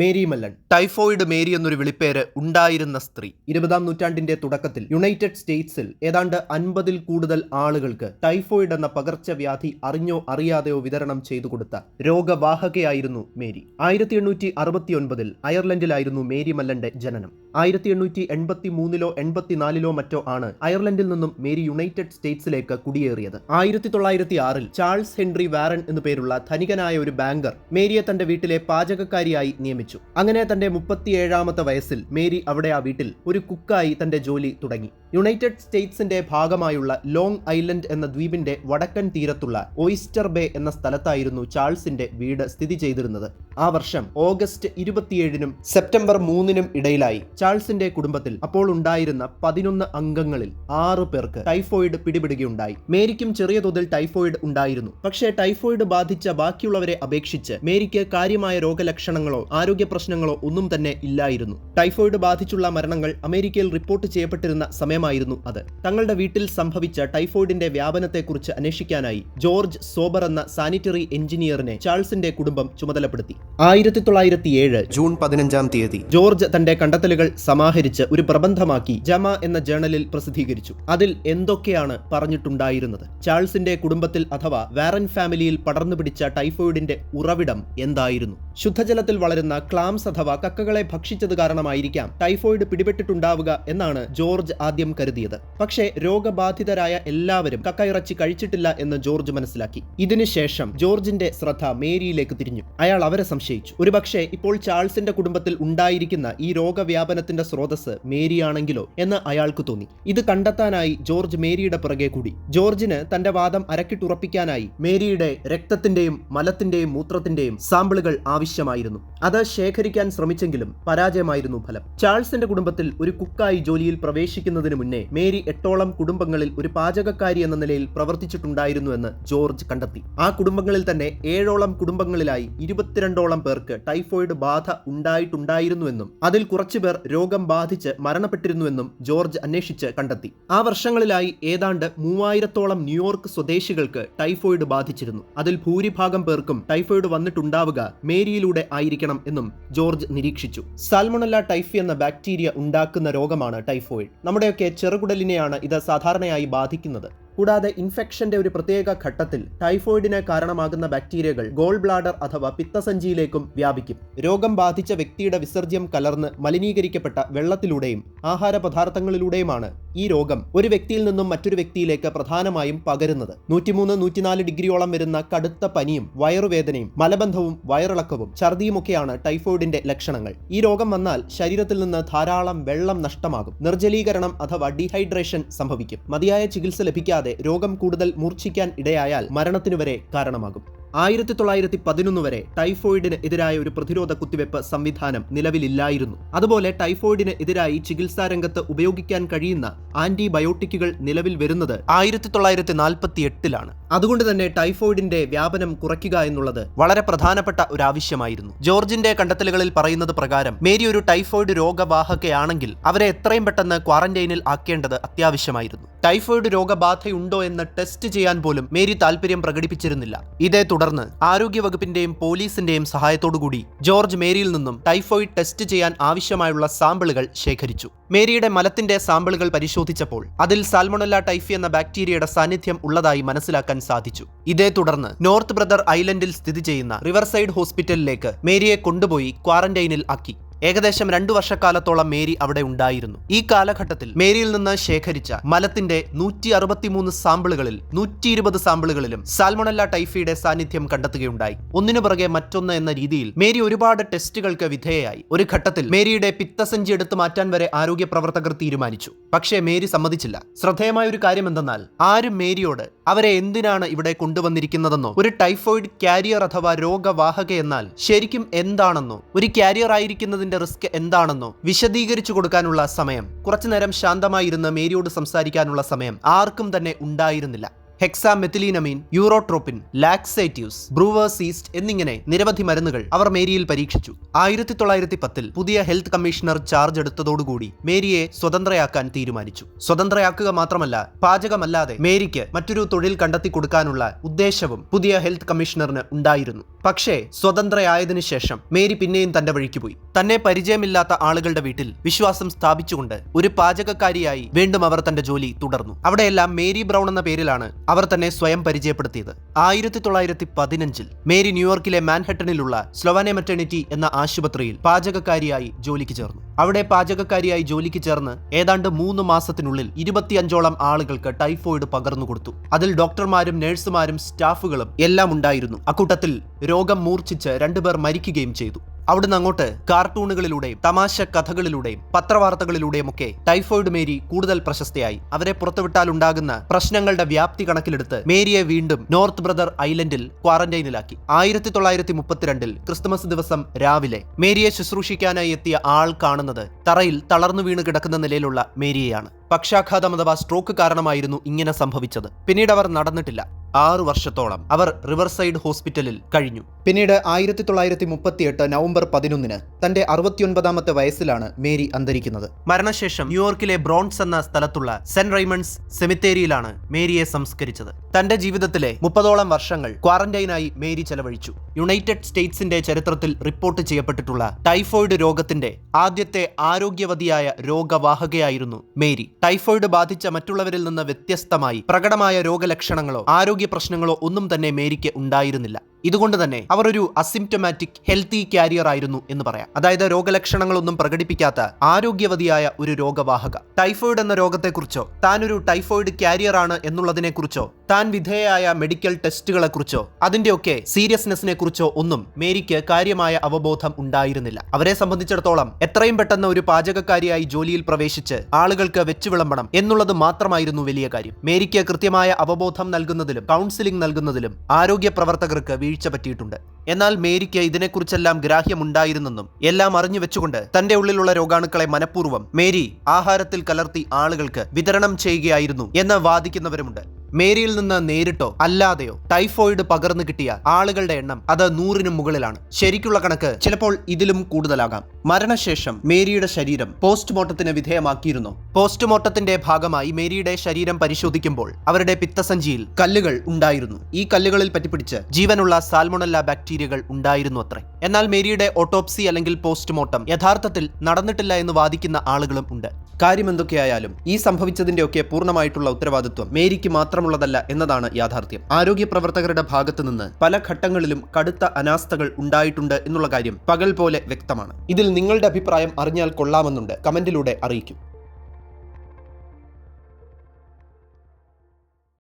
Mary മല്ലൺ, typhoid Mary എന്നൊരു വിളിപ്പേര് ഉണ്ടായിരുന്ന സ്ത്രീ. 20-ാം നൂറ്റാണ്ടിന്റെ തുടക്കത്തിൽ യുണൈറ്റഡ് സ്റ്റേറ്റ്സിൽ ഏതാണ്ട് 50-ൽ കൂടുതൽ ആളുകൾക്ക് ടൈഫോയിഡ് എന്ന പകർച്ചവ്യാധി അറിഞ്ഞോ അറിയാതെയോ വിതരണം ചെയ്തു കൊടുത്ത രോഗവാഹകയായിരുന്നു മേരി. 1869-ൽ അയർലൻഡിലായിരുന്നു മേരി മല്ലന്റെ ജനനം. 1883-ലോ 84-ലോ മറ്റോ ആണ് അയർലൻഡിൽ നിന്നും മേരി യുണൈറ്റഡ് സ്റ്റേറ്റ്സിലേക്ക് കുടിയേറിയത്. 1906-ൽ ചാൾസ് ഹെൻറി വാരൻ എന്നു പേരുള്ള ധനികനായ ഒരു ബാങ്കർ മേരിയെ തന്റെ വീട്ടിലെ പാചകക്കാരിയായി നിയമിച്ചു. അങ്ങനെ തന്റെ 37-ാമത്തെ വയസ്സിൽ മേരി അവിടെ ആ വീട്ടിൽ ഒരു കുക്കായി തന്റെ ജോലി തുടങ്ങി. യുണൈറ്റഡ് സ്റ്റേറ്റ്സിന്റെ ഭാഗമായുള്ള ലോങ് ഐലൻഡ് എന്ന ദ്വീപിന്റെ വടക്കൻ തീരത്തുള്ള ഓയിസ്റ്റർ ബേ എന്ന സ്ഥലത്തായിരുന്നു ചാൾസിന്റെ വീട് സ്ഥിതി ചെയ്തിരുന്നത്. ആ വർഷം ഓഗസ്റ്റ് 27-നും സെപ്റ്റംബർ 3-നും ഇടയിലായി ചാൾസിന്റെ കുടുംബത്തിൽ അപ്പോൾ ഉണ്ടായിരുന്ന 11 അംഗങ്ങളിൽ 6 പേർക്ക് ടൈഫോയിഡ് പിടിപെടുകയുണ്ടായി. മേരിക്കും ചെറിയ തോതിൽ ടൈഫോയിഡ് ഉണ്ടായിരുന്നു. പക്ഷേ ടൈഫോയിഡ് ബാധിച്ച ബാക്കിയുള്ളവരെ അപേക്ഷിച്ച് മേരിക്ക് കാര്യമായ രോഗലക്ഷണങ്ങളോ ആരോഗ്യ പ്രശ്നങ്ങളോ ഒന്നും തന്നെ ഇല്ലായിരുന്നു. ടൈഫോയിഡ് ബാധിച്ചുള്ള മരണങ്ങൾ അമേരിക്കയിൽ റിപ്പോർട്ട് ചെയ്യപ്പെട്ടിരുന്ന സമയമായിരുന്നു അത്. തങ്ങളുടെ വീട്ടിൽ സംഭവിച്ച ടൈഫോയിഡിന്റെ വ്യാപനത്തെക്കുറിച്ച് അന്വേഷിക്കാനായി ജോർജ് സോബർ എന്ന സാനിറ്ററി എഞ്ചിനീയറിനെ ചാൾസിന്റെ കുടുംബം ചുമതലപ്പെടുത്തി. 1907 ജൂൺ 15-ാം തീയതി ജോർജ് തന്റെ കണ്ടെത്തലുകൾ സമാഹരിച്ച് ഒരു പ്രബന്ധമാക്കി ജമ എന്ന ജേണലിൽ പ്രസിദ്ധീകരിച്ചു. അതിൽ എന്തൊക്കെയാണ് പറഞ്ഞിട്ടുണ്ടായിരുന്നത്? ചാൾസിന്റെ കുടുംബത്തിൽ അഥവാ വാരൻ ഫാമിലിയിൽ പടർന്നു പിടിച്ച ടൈഫോയിഡിന്റെ ഉറവിടം എന്തായിരുന്നു? ശുദ്ധജലത്തിൽ വളരുന്ന ക്ലാംസ് അഥവാ കക്കകളെ ഭക്ഷിച്ചത് കാരണമായിരിക്കാം ടൈഫോയിഡ് പിടിപെട്ടിട്ടുണ്ടാവുക എന്നാണ് ജോർജ് ആദ്യം കരുതിയത്. പക്ഷേ രോഗബാധിതരായ എല്ലാവരും കക്ക ഇറച്ചി കഴിച്ചിട്ടില്ല എന്ന് ജോർജ് മനസ്സിലാക്കി. ഇതിനുശേഷം ജോർജിന്റെ ശ്രദ്ധ മേരിയിലേക്ക് തിരിഞ്ഞു. അയാൾ അവരെ സംശയിച്ചു. ഒരുപക്ഷെ ഇപ്പോൾ ചാൾസിന്റെ കുടുംബത്തിൽ ഉണ്ടായിരിക്കുന്ന ഈ രോഗവ്യാപനത്തിന്റെ സ്രോതസ് മേരിയാണെങ്കിലോ എന്ന് അയാൾക്ക് തോന്നി. ഇത് കണ്ടെത്താനായി ജോർജ് മേരിയുടെ പിറകെ കൂടി. ജോർജിന് തന്റെ വാദം അരക്കിട്ടുറപ്പിക്കാനായി മേരിയുടെ രക്തത്തിന്റെയും മലത്തിന്റെയും മൂത്രത്തിന്റെയും സാമ്പിളുകൾ ആവശ്യമായിരുന്നു. അത് ശേഖരിക്കാൻ ശ്രമിച്ചെങ്കിലും പരാജയമായിരുന്നു ഫലം. ചാൾസിന്റെ കുടുംബത്തിൽ ഒരു കുക്കായി ജോലിയിൽ പ്രവേശിക്കുന്നതിന് മുന്നേ മേരി 8ഓളം കുടുംബങ്ങളിൽ ഒരു പാചകക്കാരി എന്ന നിലയിൽ പ്രവർത്തിച്ചിട്ടുണ്ടായിരുന്നുവെന്ന് ജോർജ് കണ്ടെത്തി. ആ കുടുംബങ്ങളിൽ തന്നെ 7ഓളം കുടുംബങ്ങളിലായി 22ഓളം പേർക്ക് ടൈഫോയിഡ് ബാധ ഉണ്ടായിട്ടുണ്ടായിരുന്നുവെന്നും അതിൽ കുറച്ചുപേർ രോഗം ബാധിച്ച് മരണപ്പെട്ടിരുന്നുവെന്നും ജോർജ് അന്വേഷിച്ച് കണ്ടെത്തി. ആ വർഷങ്ങളിലായി ഏതാണ്ട് 3000ഓളം ന്യൂയോർക്ക് സ്വദേശികൾക്ക് ടൈഫോയിഡ് ബാധിച്ചിരുന്നു. അതിൽ ഭൂരിഭാഗം പേർക്കും ടൈഫോയിഡ് വന്നിട്ടുണ്ടാവുക മേരിയിലൂടെ ആയിരിക്കണം എന്നും ജോർജ് നിരീക്ഷിച്ചു. സാൽമണല്ല ടൈഫി എന്ന ബാക്ടീരിയ ഉണ്ടാക്കുന്ന രോഗമാണ് ടൈഫോയിഡ്. നമ്മുടെയൊക്കെ ചെറുകുടലിനെയാണ് ഇത് സാധാരണയായി ബാധിക്കുന്നത്. കൂടാതെ ഇൻഫെക്ഷന്റെ ഒരു പ്രത്യേക ഘട്ടത്തിൽ ടൈഫോയിഡിന് കാരണമാകുന്ന ബാക്ടീരിയകൾ ഗോൾ ബ്ലാഡർ അഥവാ പിത്തസഞ്ചിയിലേക്കും വ്യാപിക്കും. രോഗം ബാധിച്ച വ്യക്തിയുടെ വിസർജ്യം കലർന്ന് മലിനീകരിക്കപ്പെട്ട വെള്ളത്തിലൂടെയും ആഹാര പദാർത്ഥങ്ങളിലൂടെയുമാണ് ഈ രോഗം ഒരു വ്യക്തിയിൽ നിന്നും മറ്റൊരു വ്യക്തിയിലേക്ക് പ്രധാനമായും പകരുന്നത്. 103-104 ഡിഗ്രിയോളം വരുന്ന കടുത്ത പനിയും വയറുവേദനയും മലബന്ധവും വയറിളക്കവും ഛർദിയുമൊക്കെയാണ് ടൈഫോയിഡിന്റെ ലക്ഷണങ്ങൾ. ഈ രോഗം വന്നാൽ ശരീരത്തിൽ നിന്ന് ധാരാളം വെള്ളം നഷ്ടമാകും. നിർജ്ജലീകരണം അഥവാ ഡീഹൈഡ്രേഷൻ സംഭവിക്കും. മതിയായ ചികിത്സ ലഭിക്കാതെ രോഗം കൂടുതൽ മൂർച്ഛിക്കാൻ ഇടയായാൽ മരണത്തിനു വരെ കാരണമാകും. 1911 വരെ ടൈഫോയിഡിന് എതിരായ ഒരു പ്രതിരോധ കുത്തിവെപ്പ് സംവിധാനം നിലവിലില്ലായിരുന്നു. അതുപോലെ ടൈഫോയിഡിന് എതിരായി ചികിത്സാ രംഗത്ത് ഉപയോഗിക്കാൻ കഴിയുന്ന ആന്റിബയോട്ടിക്കുകൾ നിലവിൽ വരുന്നത് 1948-ലാണ്. അതുകൊണ്ട് തന്നെ ടൈഫോയിഡിന്റെ വ്യാപനം കുറയ്ക്കുക എന്നുള്ളത് വളരെ പ്രധാനപ്പെട്ട ഒരു ആവശ്യമായിരുന്നു. ജോർജിന്റെ കണ്ടെത്തലുകളിൽ പറയുന്നത് പ്രകാരം മേരി ഒരു ടൈഫോയിഡ് രോഗവാഹകയാണെങ്കിൽ അവരെ എത്രയും പെട്ടെന്ന് ക്വാറന്റൈനിൽ ആക്കേണ്ടത് അത്യാവശ്യമായിരുന്നു. ടൈഫോയിഡ് രോഗബാധയുണ്ടോ എന്ന് ടെസ്റ്റ് ചെയ്യാൻ പോലും മേരി താല്പര്യം പ്രകടിപ്പിച്ചിരുന്നില്ല. ഇതേ തുടർന്ന് ആരോഗ്യവകുപ്പിന്റെയും പോലീസിന്റെയും സഹായത്തോടുകൂടി ജോർജ് മേരിയിൽ നിന്നും ടൈഫോയിഡ് ടെസ്റ്റ് ചെയ്യാൻ ആവശ്യമായുള്ള സാമ്പിളുകൾ ശേഖരിച്ചു. മേരിയുടെ മലത്തിന്റെ സാമ്പിളുകൾ പരിശോധിച്ചപ്പോൾ അതിൽ സാൽമണല്ല ടൈഫി എന്ന ബാക്ടീരിയയുടെ സാന്നിധ്യം ഉള്ളതായി മനസ്സിലാക്കാൻ സാധിച്ചു. ഇതേ തുടർന്ന് നോർത്ത് ബ്രദർ ഐലൻഡിൽ സ്ഥിതി ചെയ്യുന്ന റിവർസൈഡ് ഹോസ്പിറ്റലിലേക്ക് മേരിയെ കൊണ്ടുപോയി ക്വാറന്റൈനിൽ ആക്കി. ഏകദേശം 2 വർഷക്കാലത്തോളം മേരി അവിടെ ഉണ്ടായിരുന്നു. ഈ കാലഘട്ടത്തിൽ മേരിയിൽ നിന്ന് ശേഖരിച്ച മലത്തിന്റെ 163 സാമ്പിളുകളിൽ 120 സാമ്പിളുകളിലും സാൽമണല്ല ടൈഫിയുടെ സാന്നിധ്യം കണ്ടെത്തുകയുണ്ടായി. ഒന്നിനു പുറകെ മറ്റൊന്ന് എന്ന രീതിയിൽ മേരി ഒരുപാട് ടെസ്റ്റുകൾക്ക് വിധേയയായി. ഒരു ഘട്ടത്തിൽ മേരിയുടെ പിത്തസഞ്ചി എടുത്തു മാറ്റാൻ വരെ ആരോഗ്യ പ്രവർത്തകർ തീരുമാനിച്ചു. പക്ഷേ മേരി സമ്മതിച്ചില്ല. ശ്രദ്ധേയമായ ഒരു കാര്യം എന്തെന്നാൽ ആരും മേരിയോട് അവരെ എന്തിനാണ് ഇവിടെ കൊണ്ടുവന്നിരിക്കുന്നതെന്നോ ഒരു ടൈഫോയിഡ് കാരിയർ അഥവാ രോഗവാഹക എന്നാൽ ശരിക്കും എന്താണെന്നോ ഒരു കാരിയർ ആയിരിക്കുന്നതിന്റെ റിസ്ക് എന്താണെന്നോ വിശദീകരിച്ചു കൊടുക്കാനുള്ള സമയം, കുറച്ചുനേരം ശാന്തമായിരുന്ന് മേരിയോട് സംസാരിക്കാനുള്ള സമയം ആർക്കും തന്നെ ഉണ്ടായിരുന്നില്ല. ഹെക്സാമെത്തിലീനമീൻ, യൂറോട്രോപ്പിൻ, ലാക്സേറ്റീവ്സ്, ബ്രൂവേഴ്സ് ഈസ്റ്റ് എന്നിങ്ങനെ നിരവധി മരുന്നുകൾ അവർ മേരിയിൽ പരീക്ഷിച്ചു. 1910 പുതിയ ഹെൽത്ത് കമ്മീഷണർ ചാർജ് എടുത്തതോടുകൂടി മേരിയെ സ്വതന്ത്രയാക്കാൻ തീരുമാനിച്ചു. സ്വതന്ത്രയാക്കുക മാത്രമല്ല, പാചകമല്ലാതെ മേരിക്ക് മറ്റൊരു തൊഴിൽ കണ്ടെത്തി കൊടുക്കാനുള്ള ഉദ്ദേശവും പുതിയ ഹെൽത്ത് കമ്മീഷണറിന് ഉണ്ടായിരുന്നു. പക്ഷേ സ്വതന്ത്രയായതിനു ശേഷം മേരി പിന്നെയും തന്റെ വഴിക്ക് പോയി. തന്നെ പരിചയമില്ലാത്ത ആളുകളുടെ വീട്ടിൽ വിശ്വാസം സ്ഥാപിച്ചുകൊണ്ട് ഒരു പാചകക്കാരിയായി വീണ്ടും അവർ തന്റെ ജോലി തുടർന്നു. അവിടെയെല്ലാം മേരി ബ്രൗൺ എന്ന പേരിലാണ് അവർ തന്നെ സ്വയം പരിചയപ്പെടുത്തിയത്. 1915 മേരി ന്യൂയോർക്കിലെ മാൻഹട്ടനിലുള്ള സ്ലൊവാനെ മെറ്റേണിറ്റി എന്ന ആശുപത്രിയിൽ പാചകക്കാരിയായി ജോലിക്ക് ചേർന്നു. അവിടെ പാചകക്കാരിയായി ജോലിക്ക് ചേർന്ന് ഏതാണ്ട് 3 മാസത്തിനുള്ളിൽ 25ഓളം ആളുകൾക്ക് ടൈഫോയിഡ് പകർന്നു കൊടുത്തു. അതിൽ ഡോക്ടർമാരും നഴ്സുമാരും സ്റ്റാഫുകളും എല്ലാം ഉണ്ടായിരുന്നു. അക്കൂട്ടത്തിൽ രോഗം മൂർച്ഛിച്ച് 2 പേർ മരിക്കുകയും ചെയ്തു. അവിടുന്ന് അങ്ങോട്ട് കാർട്ടൂണുകളിലൂടെയും തമാശ കഥകളിലൂടെയും പത്രവാർത്തകളിലൂടെയും ഒക്കെ ടൈഫോയിഡ് മേരി കൂടുതൽ പ്രശസ്തയായി. അവരെ പുറത്തുവിട്ടാൽ ഉണ്ടാകുന്ന പ്രശ്നങ്ങളുടെ വ്യാപ്തി കണക്കിലെടുത്ത് മേരിയെ വീണ്ടും നോർത്ത് ബ്രദർ ഐലൻഡിൽ ക്വാറന്റൈനിലാക്കി. 1932 ക്രിസ്തുമസ് ദിവസം രാവിലെ മേരിയെ ശുശ്രൂഷിക്കാനായി എത്തിയ ആൾ കാണുന്നത് തറയിൽ തളർന്നു വീണ് കിടക്കുന്ന നിലയിലുള്ള മേരിയെയാണ്. പക്ഷാഘാതം അഥവാ സ്ട്രോക്ക് കാരണമായിരുന്നു ഇങ്ങനെ സംഭവിച്ചത്. പിന്നീട് അവർ നടന്നിട്ടില്ല. 6 വർഷത്തോളം അവർ റിവർസൈഡ് ഹോസ്പിറ്റലിൽ കഴിഞ്ഞു. പിന്നീട് 1938 നവംബർ 11 തന്റെ 69ാമത്തെ വയസ്സിലാണ് മേരി അന്തരിക്കുന്നത്. മരണശേഷം ന്യൂയോർക്കിലെ ബ്രോൺസ് എന്ന സ്ഥലത്തുള്ള സെന്റ് റൈമണ്ട്സ് സെമിത്തേരിയിലാണ് മേരിയെ സംസ്കരിച്ചത്. തന്റെ ജീവിതത്തിലെ 30ഓളം വർഷങ്ങൾ ക്വാറന്റൈനായി മേരി ചെലവഴിച്ചു. യുണൈറ്റഡ് സ്റ്റേറ്റ്സിന്റെ ചരിത്രത്തിൽ റിപ്പോർട്ട് ചെയ്യപ്പെട്ടിട്ടുള്ള ടൈഫോയിഡ് രോഗത്തിന്റെ ആദ്യത്തെ ആരോഗ്യവതിയായ രോഗവാഹകയായിരുന്നു മേരി. ടൈഫോയിഡ് ബാധിച്ച മറ്റുള്ളവരിൽ നിന്ന് വ്യത്യസ്തമായി പ്രകടമായ രോഗലക്ഷണങ്ങളോ ആരോഗ്യ പ്രശ്നങ്ങളോ ഒന്നും തന്നെ മേരിക്ക് ഉണ്ടായിരുന്നില്ല. ഇതുകൊണ്ട് തന്നെ അവർ ഒരു അസിംപ്റ്റമാറ്റിക് ഹെൽത്തി കാരിയർ ആയിരുന്നു എന്ന് പറയാം. അതായത് രോഗലക്ഷണങ്ങളൊന്നും പ്രകടിപ്പിക്കാത്ത ആരോഗ്യവതിയായ ഒരു രോഗവാഹക. ടൈഫോയിഡ് എന്ന രോഗത്തെക്കുറിച്ചോ താൻ ഒരു ടൈഫോയിഡ് കാരിയർ ആണ് എന്നുള്ളതിനെക്കുറിച്ചോ താൻ വിധേയയായ മെഡിക്കൽ ടെസ്റ്റുകളെക്കുറിച്ചോ അതിന്റെയൊക്കെ സീരിയസ്നെസ്സിനെ കുറിച്ചോ ഒന്നും മേരിക്ക് കാര്യമായ അവബോധം ഉണ്ടായിരുന്നില്ല. അവരെ സംബന്ധിച്ചിടത്തോളം എത്രയും പെട്ടെന്ന് ഒരു പാചകക്കാരിയായി ജോലിയിൽ പ്രവേശിച്ച് ആളുകൾക്ക് വെച്ചു വിളമ്പണം എന്നുള്ളത് മാത്രമായിരുന്നു വലിയ കാര്യം. മേരിക്ക് കൃത്യമായ അവബോധം നൽകുന്നതിലും കൗൺസിലിംഗ് നൽകുന്നതിലും ആരോഗ്യ പ്രവർത്തകർക്ക് വീഴ്ച പറ്റിയിട്ടുണ്ട്. എന്നാൽ മേരിക്ക് ഇതിനെക്കുറിച്ചെല്ലാം ഗ്രാഹ്യമുണ്ടായിരുന്നെന്നും എല്ലാം അറിഞ്ഞു വെച്ചുകൊണ്ട് തന്റെ ഉള്ളിലുള്ള രോഗാണുക്കളെ മനഃപൂർവ്വം മേരി ആഹാരത്തിൽ കലർത്തി ആളുകൾക്ക് വിതരണം ചെയ്യുകയായിരുന്നു എന്ന് വാദിക്കുന്നവരുമുണ്ട്. മേരിയിൽ നിന്ന് നേരിട്ടോ അല്ലാതെയോ ടൈഫോയിഡ് പകർന്നു കിട്ടിയ ആളുകളുടെ എണ്ണം അത് 100നും മുകളിലാണ്. ശരിക്കുള്ള കണക്ക് ചിലപ്പോൾ ഇതിലും കൂടുതലാകാം. മരണശേഷം മേരിയുടെ ശരീരം പോസ്റ്റ്മോർട്ടത്തിന് വിധേയമാക്കിയിരുന്നു. പോസ്റ്റ്മോർട്ടത്തിന്റെ ഭാഗമായി മേരിയുടെ ശരീരം പരിശോധിക്കുമ്പോൾ അവരുടെ പിത്തസഞ്ചിയിൽ കല്ലുകൾ ഉണ്ടായിരുന്നു. ഈ കല്ലുകളിൽ പറ്റിപ്പിടിച്ച് ജീവനുള്ള സാൽമൊണല്ല ബാക്ടീരിയകൾ ഉണ്ടായിരുന്നു അത്രേ. എന്നാൽ മേരിയുടെ ഓട്ടോപ്സി അല്ലെങ്കിൽ പോസ്റ്റ്മോർട്ടം യഥാർത്ഥത്തിൽ നടന്നിട്ടില്ല എന്ന് വാദിക്കുന്ന ആളുകളും ഉണ്ട്. കാര്യം എന്തൊക്കെയായാലും ഈ സംഭവിച്ചതിന്റെയൊക്കെ പൂർണ്ണമായിട്ടുള്ള ഉത്തരവാദിത്വം മേരിക്ക് മാത്രമുള്ളതല്ല എന്നതാണ് യാഥാർത്ഥ്യം. ആരോഗ്യ പ്രവർത്തകരുടെ ഭാഗത്തു നിന്ന് പല ഘട്ടങ്ങളിലും കടുത്ത അനാസ്ഥകൾ ഉണ്ടായിട്ടുണ്ട് എന്നുള്ള കാര്യം പകൽ പോലെ വ്യക്തമാണ്. ഇതിൽ നിങ്ങളുടെ അഭിപ്രായം അറിഞ്ഞാൽ കൊള്ളാമെന്നുണ്ട്. കമന്റിലൂടെ അറിയിക്കും.